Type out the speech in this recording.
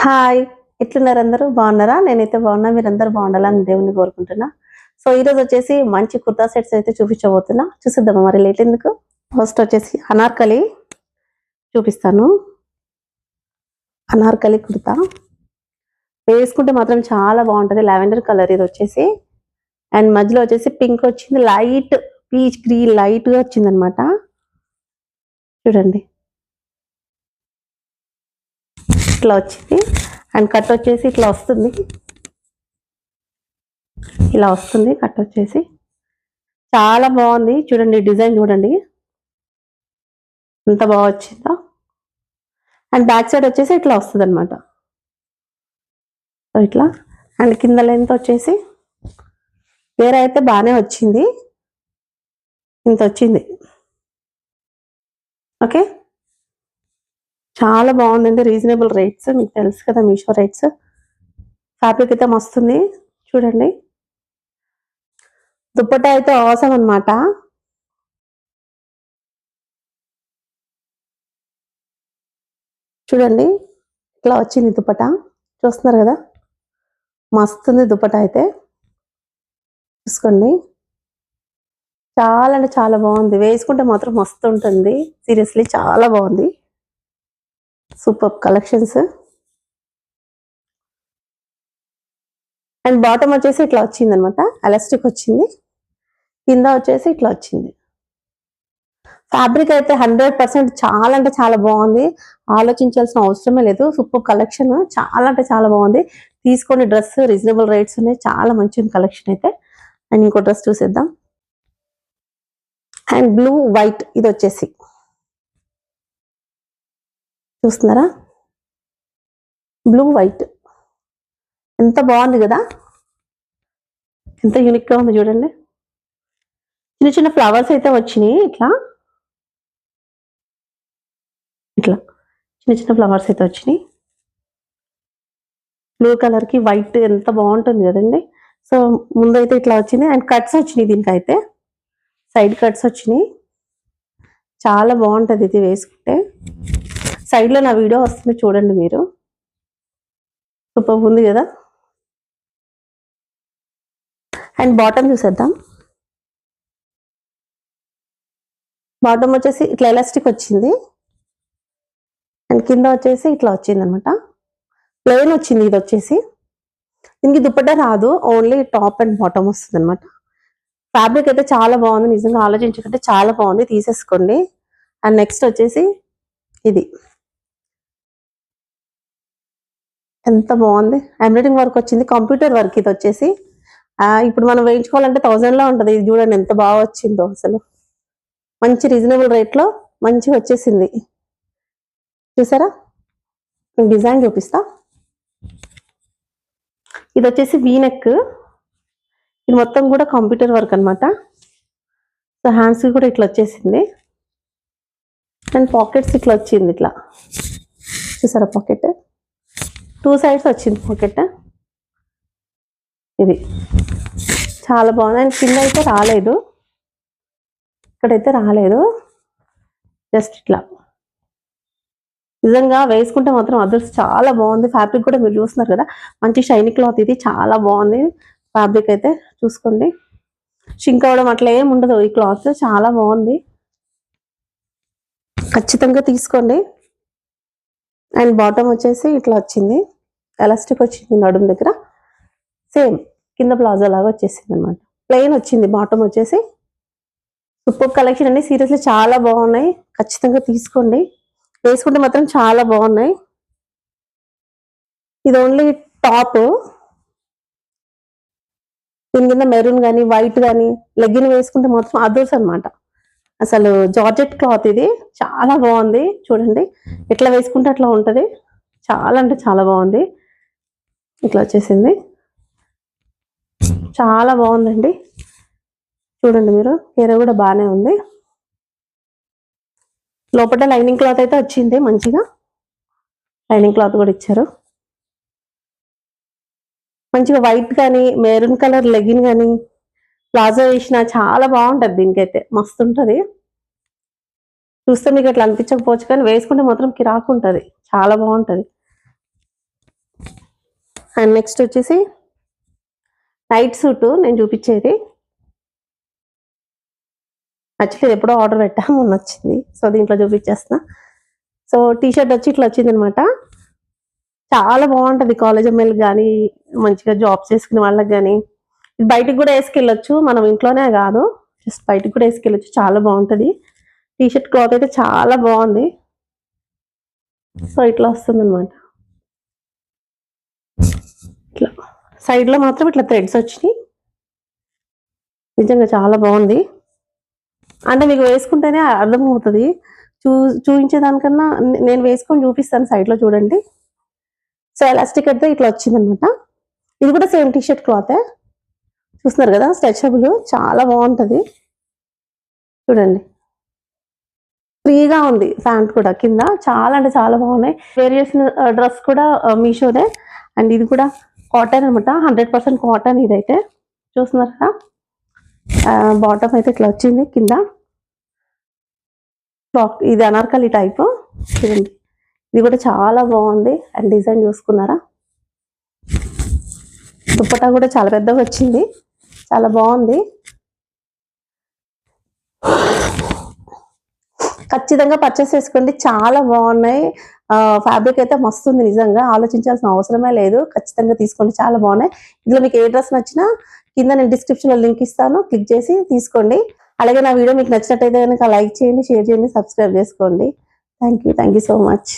Hi, ఎట్లున్నారు అందరూ? బాగున్నారా? నేనైతే బాగున్నా. మీరందరూ బాగుండాలని దేవుని కోరుకుంటున్నా. సో ఈరోజు వచ్చేసి మంచి కుర్తా సెట్స్ అయితే చూపించబోతున్నా. చూసిద్దామా మరి లేట్ ఎందుకు? ఫస్ట్ వచ్చేసి అనార్కలి చూపిస్తాను. అనార్కలి కుర్తా వేసుకుంటే మాత్రం చాలా బాగుంటుంది. లావెండర్ కలర్ ఇది వచ్చేసి, అండ్ మధ్యలో వచ్చేసి పింక్ వచ్చింది, లైట్ పీచ్ గ్రీన్ లైట్గా వచ్చింది అనమాట. చూడండి ఇట్లా వచ్చింది. అండ్ కట్ వచ్చేసి ఇట్లా వస్తుంది, ఇలా వస్తుంది కట్ వచ్చేసి. చాలా బాగుంది. చూడండి డిజైన్ చూడండి ఎంత బాగా వచ్చిందో. అండ్ బ్యాక్ సైడ్ వచ్చేసి ఇట్లా వస్తుంది అనమాట, ఇట్లా. అండ్ కింద లెంత్ వచ్చేసి వేరే అయితే బాగానే వచ్చింది, ఇంత వచ్చింది. ఓకే, చాలా బాగుందండి. రీజనబుల్ రేట్స్, మీకు తెలుసు కదా మీషో రేట్స్. ఫ్యాబ్రిక్ అయితే మస్తుంది. చూడండి దుప్పట్టా అయితే అవసరం అనమాట. చూడండి ఇట్లా వచ్చింది దుప్పట్టా, చూస్తున్నారు కదా, మస్తుంది దుప్పట్టా అయితే. చూసుకోండి, చాలా అంటే చాలా బాగుంది. వేసుకుంటే మాత్రం మస్తు ఉంటుంది. సీరియస్లీ చాలా బాగుంది. Super collections. అండ్ బాటమ్ వచ్చేసి ఇట్లా వచ్చింది అనమాట, ఎలాస్టిక్ వచ్చింది. కింద వచ్చేసి ఇట్లా వచ్చింది. ఫ్యాబ్రిక్ అయితే 100% చాలా అంటే చాలా బాగుంది. ఆలోచించాల్సిన అవసరమే లేదు. సూపర్ కలెక్షన్, చాలా అంటే చాలా బాగుంది. తీసుకొని డ్రెస్ రీజనబుల్ రేట్స్ ఉన్నాయి, చాలా మంచి కలెక్షన్ అయితే. అండ్ ఇంకో డ్రెస్ చూసేద్దాం. అండ్ బ్లూ వైట్ ఇది వచ్చేసి, చూస్తున్నారా? బ్లూ వైట్ ఎంత బాగుంది కదా, ఎంత యూనిక్ గా ఉంది చూడండి. చిన్న చిన్న ఫ్లవర్స్ అయితే వచ్చినాయి, ఇట్లా ఇట్లా చిన్న చిన్న ఫ్లవర్స్ అయితే వచ్చినాయి. బ్లూ కలర్ కి వైట్ ఎంత బాగుంటుంది కదండి. సో ముందైతే ఇట్లా వచ్చింది. అండ్ కట్స్ వచ్చినాయి, దీనికైతే సైడ్ కట్స్ వచ్చినాయి. చాలా బాగుంటుంది ఇది వేసుకుంటే. సైడ్ లో నా వీడియో వస్తుంది చూడండి మీరు. సూపర్ ఉంది కదా. అండ్ బాటమ్ చూసేద్దాం. బాటమ్ వచ్చేసి ఇట్లా ఎలాస్టిక్ వచ్చింది. అండ్ కింద వచ్చేసి ఇట్లా వచ్చింది అనమాట, ప్లెయిన్ వచ్చింది. ఇది వచ్చేసి దీనికి దుప్పట్టా రాదు, ఓన్లీ టాప్ అండ్ బాటమ్ వస్తుంది అనమాట. ఫ్యాబ్రిక్ అయితే చాలా బాగుంది, నిజంగా ఆలోచించకంటే చాలా బాగుంది, తీసేసుకోండి. అండ్ నెక్స్ట్ వచ్చేసి ఇది ఎంత బాగుంది. ఎంబ్రాయిడింగ్ వర్క్ వచ్చింది, కంప్యూటర్ వర్క్. ఇది వచ్చేసి ఇప్పుడు మనం వేయించుకోవాలంటే 1000 లో ఉంటుంది. ఇది చూడండి ఎంత బాగా వచ్చిందో అసలు. మంచి రీజనబుల్ రేట్ లో మంచిగా వచ్చేసింది. చూసారా? డిజైన్ చూపిస్తా. ఇది వచ్చేసి వీనెక్. ఇది మొత్తం కూడా కంప్యూటర్ వర్క్ అనమాట. సో హ్యాండ్స్ కూడా ఇట్లా వచ్చేసింది. అండ్ పాకెట్స్ ఇట్లా వచ్చింది, ఇట్లా చూసారా? పాకెట్ 2 సైడ్స్ వచ్చింది పాకెట్. ఇది చాలా బాగుంది. అండ్ కింద అయితే రాలేదు, ఇక్కడైతే రాలేదు, జస్ట్ ఇట్లా. నిజంగా వేసుకుంటే మాత్రం అదర్స్ చాలా బాగుంది. ఫ్యాబ్రిక్ కూడా మీరు చూస్తున్నారు కదా, మంచి షైనీ క్లాత్. ఇది చాలా బాగుంది ఫ్యాబ్రిక్ అయితే. చూసుకోండి, షింక్ అవ్వడం అట్లా ఏం ఉండదు. ఈ క్లాత్ చాలా బాగుంది, ఖచ్చితంగా తీసుకోండి. అండ్ బాటమ్ వచ్చేసి ఇట్లా వచ్చింది, ఎలాస్టిక్ వచ్చింది నడుము దగ్గర. సేమ్ కింద ప్లాజో లాగా వచ్చేసింది అనమాట. ప్లెయిన్ వచ్చింది బాటమ్ వచ్చేసి. సూపర్ కలెక్షన్ అండి, సీరియస్లీ చాలా బాగున్నాయి. ఖచ్చితంగా తీసుకోండి, వేసుకుంటే మాత్రం చాలా బాగున్నాయి. ఇది ఓన్లీ టాప్, దీని కింద మెరూన్ కానీ వైట్ కానీ లెగ్గిన్ వేసుకుంటే మాత్రం అదర్స్ అనమాట. అసలు జార్జెట్ క్లాత్ ఇది, చాలా బాగుంది. చూడండి ఎట్లా వేసుకుంటే అట్లా ఉంటది, చాలా అంటే చాలా బాగుంది. ఇట్లా వచ్చేసింది, చాలా బాగుందండి. చూడండి మీరు, హెయిర్ కూడా బాగానే ఉంది. లోపల లైనింగ్ క్లాత్ అయితే వచ్చింది, మంచిగా లైనింగ్ క్లాత్ కూడా ఇచ్చారు. మంచిగా వైట్ కానీ మెరూన్ కలర్ లెగిన్ కానీ ప్లాజో వేసిన చాలా బాగుంటది. దీనికైతే మస్తు ఉంటది. చూస్తే మీకు అట్లా అనిపించకపోవచ్చు, కానీ వేసుకుంటే మాత్రం కిరాకు ఉంటుంది, చాలా బాగుంటది. అండ్ నెక్స్ట్ వచ్చేసి నైట్ సూట్ నేను చూపించేది. యాక్చువల్లీ ఎప్పుడో ఆర్డర్ పెట్టా, మొన్న వచ్చింది. సో దీంట్లో చూపించేస్తున్నా. సో టీషర్ట్ వచ్చి ఇట్లా వచ్చింది అనమాట. చాలా బాగుంటది కాలేజ్ అమ్మాయిలకు కానీ, మంచిగా జాబ్ చేసుకునే వాళ్ళకి కానీ. బయటికి కూడా వేసుకెళ్ళొచ్చు, మనం ఇంట్లోనే కాదు, జస్ట్ బయటికి కూడా వేసుకెళ్ళొచ్చు. చాలా బాగుంటది. టీషర్ట్ క్లాత్ అయితే చాలా బాగుంది. సో ఇట్లా వస్తుంది అనమాట. ఇట్లా సైడ్ లో మాత్రం ఇట్లా థ్రెడ్స్ వచ్చినాయి. నిజంగా చాలా బాగుంది. అంటే మీకు వేసుకుంటేనే అర్థమవుతుంది. చూపించేదానికన్నా నేను వేసుకొని చూపిస్తాను, సైడ్ లో చూడండి. సో ఎలాస్టిక్ అయితే ఇట్లా వచ్చింది అనమాట. ఇది కూడా సేమ్ టీషర్ట్ క్లాతే, చూస్తున్నారు కదా, స్ట్రెచబుల్, చాలా బాగుంటది. చూడండి, ఫ్రీగా ఉంది. ప్యాంట్ కూడా కింద చాలా అంటే చాలా బాగున్నాయి. వేర్ చేసిన డ్రెస్ కూడా మీషోదే. అండ్ ఇది కూడా కాటన్ అనమాట, 100% కాటన్. ఇదైతే చూస్తున్నారు కదా, బాటమ్ అయితే ఇట్లా వచ్చింది. కింద ఫ్రాక్, ఇది అనార్కలి టైప్. చూడండి, ఇది కూడా చాలా బాగుంది. అండ్ డిజైన్ చూసుకున్నారా, దుప్పటా కూడా చాలా పెద్దగా వచ్చింది, చాలా బాగుంది. ఖచ్చితంగా పర్చేస్ చేసుకోండి, చాలా బాగున్నాయి. ఫ్యాబ్రిక్ అయితే మస్తు ఉంది, నిజంగా ఆలోచించాల్సిన అవసరమే లేదు. ఖచ్చితంగా తీసుకోండి, చాలా బాగున్నాయి. ఇందులో మీకు ఏ డ్రెస్ నచ్చినా కింద నేను డిస్క్రిప్షన్ లో లింక్ ఇస్తాను, క్లిక్ చేసి తీసుకోండి. అలాగే నా వీడియో మీకు నచ్చినట్టయితే కనుక లైక్ చేయండి, షేర్ చేయండి, సబ్స్క్రైబ్ చేసుకోండి. Thank you so much.